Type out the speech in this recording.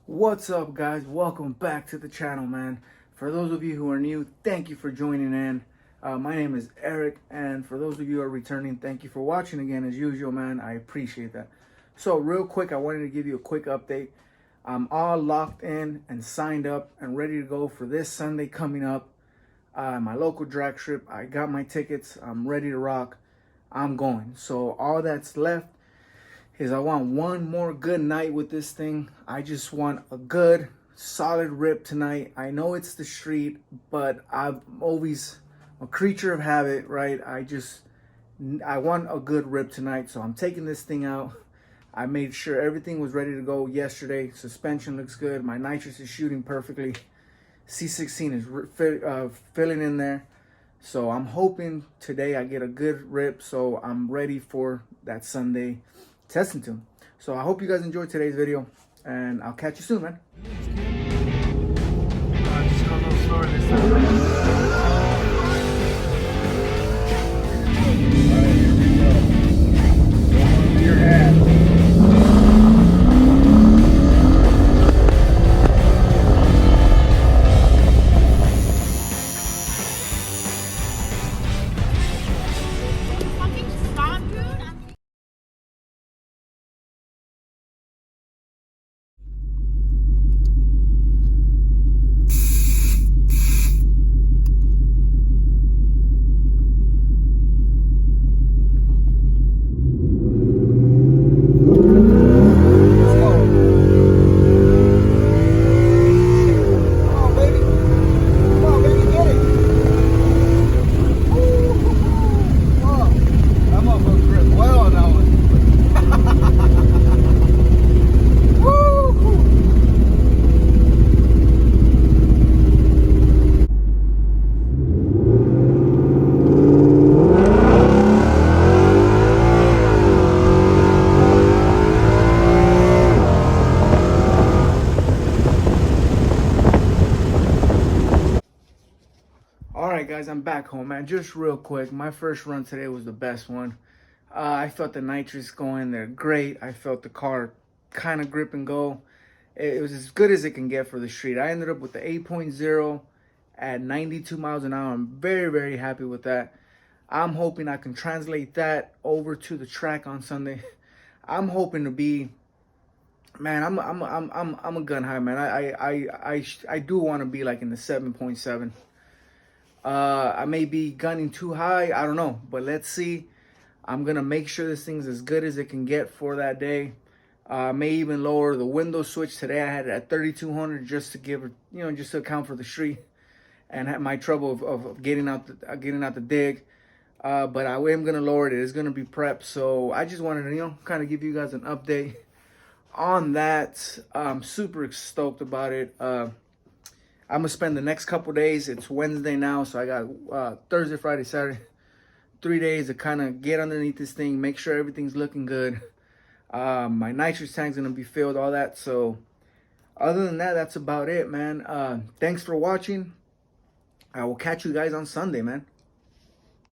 What's up, guys? Welcome back to the channel, man. For those of you who are new, thank you for joining in. My name is Eric, and for those of you who are returning, thank you for watching again as usual, man. I appreciate that. So real quick, I wanted to give you a quick update. I'm all locked in and signed up and ready to go for this Sunday coming up. My local drag strip. I got my tickets. I'm ready to rock. I'm going. So all that's left is I want one more good night with this thing. I just want a good, solid rip tonight. I know it's the street, but I'm always a creature of habit, right? I want a good rip tonight, so I'm taking this thing out. I made sure everything was ready to go yesterday. Suspension looks good. My nitrous is shooting perfectly. C16 is filling in there. So I'm hoping today I get a good rip, so I'm ready for that Sunday testing tune. So I hope you guys enjoyed today's video, and I'll catch you soon, man. Just go a little slower this time. Your hand. Alright guys, I'm back home, man. Just real quick, my first run today was the best one. I felt the nitrous going there great. I felt the car kind of grip and go. It was as good as it can get for the street. I ended up with the 8.0 at 92 miles an hour. I'm very, very happy with that. I'm hoping I can translate that over to the track on Sunday. I'm hoping to be, man, I'm a gun high, man. I do want to be like in the 7.7. I may be gunning too high. I don't know, but let's see. I'm gonna make sure this thing's as good as it can get for that day. May even lower the window switch today. I had it at 3200 just to give, just to account for the street and had my trouble of getting out the dig. But I am gonna lower it. It's gonna be prepped. So I just wanted to, kind of give you guys an update on that. I'm super stoked about it. I'm gonna spend the next couple days. It's Wednesday now, so I got Thursday, Friday, Saturday, 3 days to kind of get underneath this thing, make sure everything's looking good. My nitrous tank's gonna be filled, all that. So other than that, that's about it, man. Thanks for watching. I will catch you guys on Sunday, man.